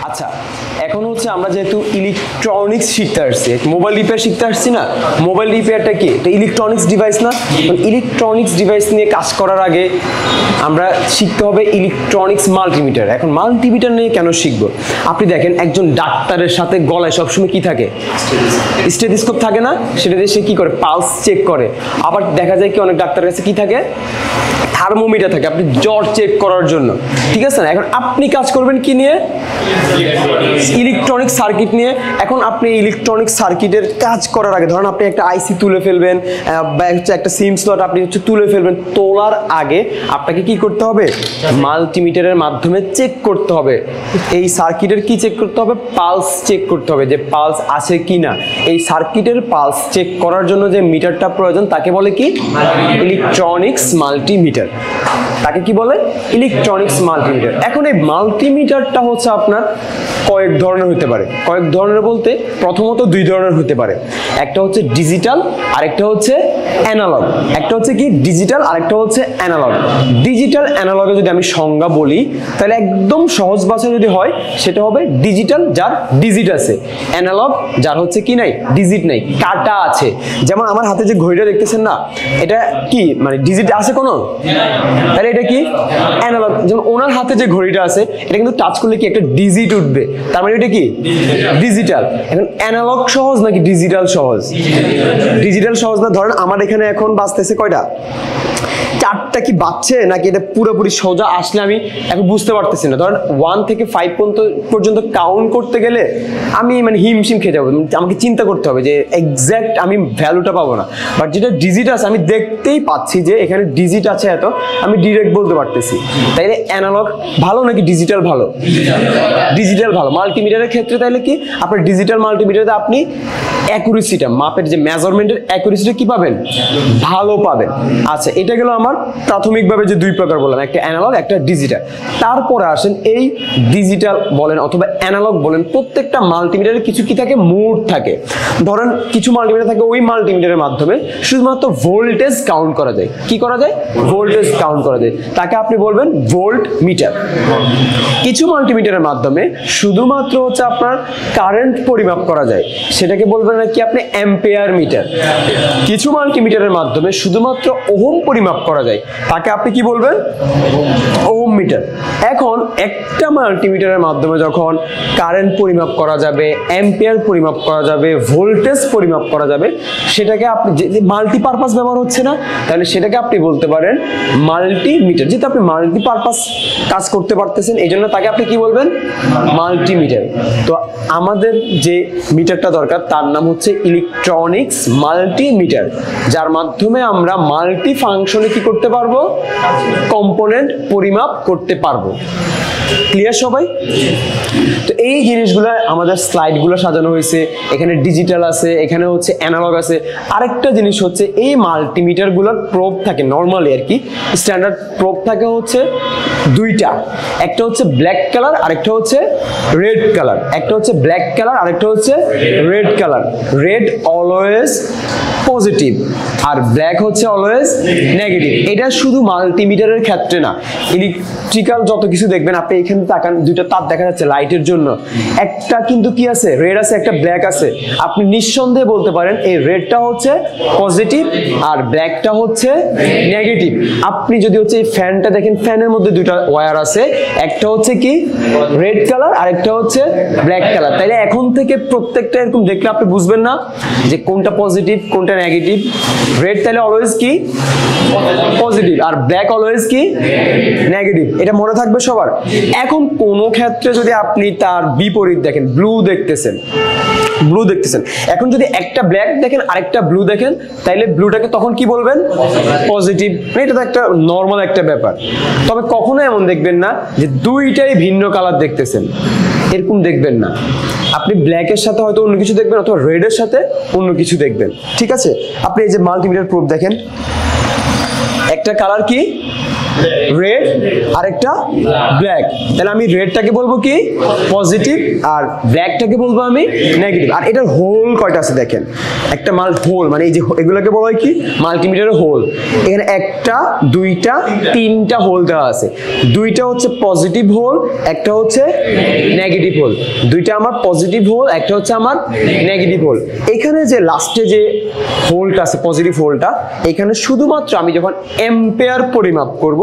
আচ্ছা, এখন হচ্ছে আমরা যেহেতু ইলেকট্রনিক্স শিখতে আসছি, মোবাইল রিপেয়ার শিখতে আসছি না, মোবাইল রিপেয়ারটা কি? এটা ইলেকট্রনিক্স ডিভাইস না? ইলেকট্রনিক্স ডিভাইস নিয়ে কাজ করার আগে আমরা শিখতে হবে ইলেকট্রনিক্স মাল্টিমিটার। এখন মাল্টিমিটার নিয়ে কেন শিখবো? আপনি দেখেন একজন ডাক্তারের সাথে গলায় সবসময় কি থাকে? স্টেথোস্কোপ থাকে না? সেটা দিয়ে সে কি করে? পালস চেক করে। আবার দেখা যায় কি অনেক ডাক্তারের কাছে কি থাকে? থার্মোমিটার থাকে, আপনি জ্বর চেক করার জন্য, ঠিক আছে না? এখন আপনি কাজ করবেন কি নিয়ে? ইলেকট্রনিক সার্কিট নিয়ে। এখন আপনি ইলেকট্রনিক সার্কিটের কাজ করার আগে ধরেন আপনি একটা আইসি তুলে ফেলবেন বা একটা সিম স্লট আপনি তুলে ফেলবেন, তোলার আগে আপনাকে কি করতে হবে? মাল্টিমিটারের মাধ্যমে চেক করতে হবে। এই সার্কিটের কি চেক করতে হবে? পালস চেক করতে হবে, যে পালস আছে কি না। এই সার্কিটের পালস চেক করার জন্য যে মিটারটা প্রয়োজন তাকে বলে কি? Electronics multimeter. তাকে কি বলে? Electronics multimeter. এখন এই মাল্টিমিটারটা হচ্ছে আপনার কয়েক ধরনের হতে পারে। কয়েক ধরনের বলতে প্রথমত দুই ধরনের হতে পারে, একটা হচ্ছে ডিজিটাল আর একটা হচ্ছে অ্যানালগ। একটা হচ্ছে কি? ডিজিটাল আর একটা হচ্ছে অ্যানালগ। ডিজিটাল অ্যানালগে যদি আমি সংজ্ঞা বলি তাহলে একদম সহজ ভাষায় যদি হয় সেটা হবে ডিজিটাল যার ডিজিট আছে, অ্যানালগ যার হচ্ছে কি নাই? ডিজিট নাই, কাটা আছে। যেমন আমার হাতে যে ঘড়িটা দেখতেছেন না, এটা কি মানে ডিজিট আছে কোনো? তাহলে এটা কি? অ্যানালগ। যেমন ওনার হাতে যে ঘড়িটা আছে এটা কিন্তু টাচ করলে কি একটা ডিজিট উঠবে, তার মানে এটা কি? ডিজিটাল। এখন অ্যানালগ সহজ নাকি ডিজিটাল সহজ? ডিজিটাল সহজ না। ধরেন আমার এখানে এখন বাজতেছে কয়টা? চারটা কি বাজছে নাকি এটা পুরোপুরি সোজা আসলে আমি এখন বুঝতে পারতেছি না। ধরেন 1 থেকে 5 পর্যন্ত কাউন্ট করতে গেলে আমি মানে হিমশিম খেয়ে যাবো, আমাকে চিন্তা করতে হবে যে এক্স্যাক্ট আমি ভ্যালুটা পাবো না। বাট যেটা ডিজিট আছে আমি দেখতেই পাচ্ছি যে এখানে ডিজিট আছে এত, আমি ডিরেক্ট বলতে পারতেছি। তাইলে অ্যানালগ ভালো নাকি ডিজিটাল ভালো? ডিজিটাল ভালো। মাল্টিমিটারের ক্ষেত্রে তাইলে কি আপনার ডিজিটাল মাল্টিমিটারে আপনি অ্যাকুরেসিটা, মাপের যে মেজারমেন্টের অ্যাকুরেসিটা কি পাবেন? ভালো পাবেন। আচ্ছা, এটা গেল আমার প্রাথমিকভাবে যে দুই প্রকার বললাম, একটা অ্যানালগ একটা ডিজিটাল। তারপরে আসেন এই ডিজিটাল বলেন অথবা অ্যানালগ বলেন, প্রত্যেকটা মাল্টিমিটারের কিছু কি থাকে? মোড থাকে। ধরেন কিছু মাল্টিমিটার থাকে ওই মাল্টিমিটারের মাধ্যমে শুধুমাত্র ভোল্টেজ কাউন্ট করা যায়। কি করা যায়? ভোল্টেজ কাউন্ট করা যায়, তাকে আপনি বলবেন ভোল্ট মিটার। কিছু মাল্টিমিটারের মাধ্যমে শুধুমাত্র হচ্ছে আপনার কারেন্ট পরিমাপ করা যায়, সেটাকে বলবেন কি আপনি অ্যাম্পিয়ার মিটার। কিছু মাল্টিমিটারের মাধ্যমে শুধুমাত্র ওহম পরিমাপ করা যায়, তাকে আপনি কি বলবেন? Ohm meter. এখন একটা মাল্টিমিটারের মাধ্যমে যখন কারেন্ট পরিমাপ করা যাবে, অ্যাম্পিয়ার পরিমাপ করা যাবে, ভোল্টেজ পরিমাপ করা যাবে, সেটাকে আপনি যে মাল্টিপারপাস ব্যবহার হচ্ছে না, তাহলে সেটাকে আপনি বলতে পারেন মাল্টিমিটার। যেহেতু আপনি মাল্টিপারপাস কাজ করতে পারতেছেন এই জন্য তাকে আপনি কি বলবেন? মাল্টিমিটার। তো আমাদের যে মিটারটা দরকার তার নাম হচ্ছে ইলেকট্রনিক্স মাল্টিমিটার, যার মাধ্যমে আমরা মাল্টি ফাংশনে কি করতে পারবো? কম্পোনেন্ট পরিমাপ করতে পারবো। ক্লিয়ার সবাই? তো এই জিনিসগুলো আমাদের স্লাইডগুলো সাজানো হয়েছে, এখানে ডিজিটাল আছে, এখানে হচ্ছে অ্যানালগ আছে। আরেকটা জিনিস হচ্ছে এই মাল্টিমিটারগুলোর প্রোব থাকে নরমালি আর কি, স্ট্যান্ডার্ড প্রোব থাকে হচ্ছে দুইটা, একটা হচ্ছে ব্ল্যাক কালার আরেকটা হচ্ছে রেড কালার। একটা হচ্ছে ব্ল্যাক কালার আরেকটা হচ্ছে red colour. Red always positive আর ব্ল্যাক হচ্ছে অলওয়েজ নেগেটিভ। এটা শুধু মাল্টিমিটারের ক্ষেত্রে না, ইলেকট্রিক্যাল যত কিছু দেখবেন আপনি এখানে তাকান, দুইটা তার দেখা যাচ্ছে লাইটের জন্য, একটা কিন্তু কি আছে? রেড আছে, একটা ব্ল্যাক আছে। আপনি নিঃসন্দেহে বলতে পারেন এই রেডটা হচ্ছে পজিটিভ আর ব্ল্যাকটা হচ্ছে নেগেটিভ। আপনি যদি হচ্ছে এই ফ্যানটা দেখেন, ফ্যানের মধ্যে দুইটা ওয়্যার আছে, একটা হচ্ছে কি রেড কালার আর একটা হচ্ছে ব্ল্যাক কালার। তাইলে এখন থেকে প্রত্যেকটা এরকম দেখলে আপনি বুঝবেন না যে কোনটা পজিটিভ কোনটা নেগেটিভ। রেড তাহলে অলওয়েজ কি? পজিটিভ আর ব্ল্যাক অলওয়েজ কি? নেগেটিভ। এটা মনে থাকবে সবার। এখন কোন ক্ষেত্রে যদি আপনি তার বিপরীত দেখেন, ব্লু দেখতেছেন, এখন যদি একটা ব্ল্যাক দেখেন আরেকটা ব্লু দেখেন, তাইলে ব্লুটাকে তখন কি বলবেন? পজিটিভ। এটা তো একটা নর্মাল একটা ব্যাপার। তবে কখনো এমন দেখবেন না যে দুইটাই ভিন্ন কালার দেখতেছেন, এরকম দেখবেন না। আপনি ব্ল্যাকের সাথে হয়তো অন্য কিছু দেখবেন অথবা রেডের সাথে অন্য কিছু দেখবেন, ঠিক আছে? আপনি এই যে মাল্টিমিটার প্রুফ দেখেন, একটা কালার কি রেড আর একটা ব্ল্যাক। তাহলে আমি রেডটাকে বলবো কি পজিটিভ আর ব্ল্যাকটাকে বলবো আমি নেগেটিভ। আর এটার হোল কয়টা আছে দেখেন, একটা হোল মানে এই যে এগুলোকে বলা হয় কি মাল্টিমিটারের হোল। এখানে একটা দুইটা তিনটা হোল দেওয়া আছে, দুইটা হচ্ছে পজিটিভ হোল, একটা হচ্ছে নেগেটিভ হোল। দুইটা আমার পজিটিভ হোল, একটা হচ্ছে আমার নেগেটিভ হোল। এখানে যে লাস্টে যে হোলটা আছে পজিটিভ হোলটা, এখানে শুধুমাত্র আমি যখন এম্পিয়ার পরিমাপ করব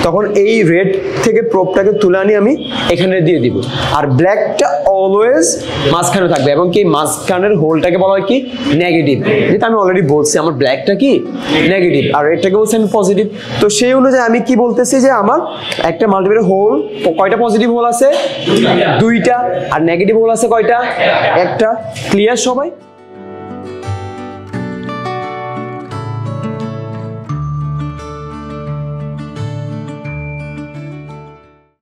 তখন এই রেড থেকে প্রোবটাকে তুলে আনি আমি এখানে দিয়ে দিব। আর ব্ল্যাকটা অলওয়েজ মাঝখানে থাকবে এবং কি মাঝখানের হোলটাকে বলা হয় কি নেগেটিভ। যেটা আমি অলরেডি বলছি আমার ব্ল্যাকটা কি নেগেটিভ আর রেডটাকে বলছি আমি পজিটিভ। তো সেই অনুযায়ী আমি কি বলতেছি যে আমার একটা মাল্টিমিটার হোল কয়টা পজিটিভ হোল আছে দুইটা, আর নেগেটিভ হোল আছে কয়টা একটা। ক্লিয়ার সবাই?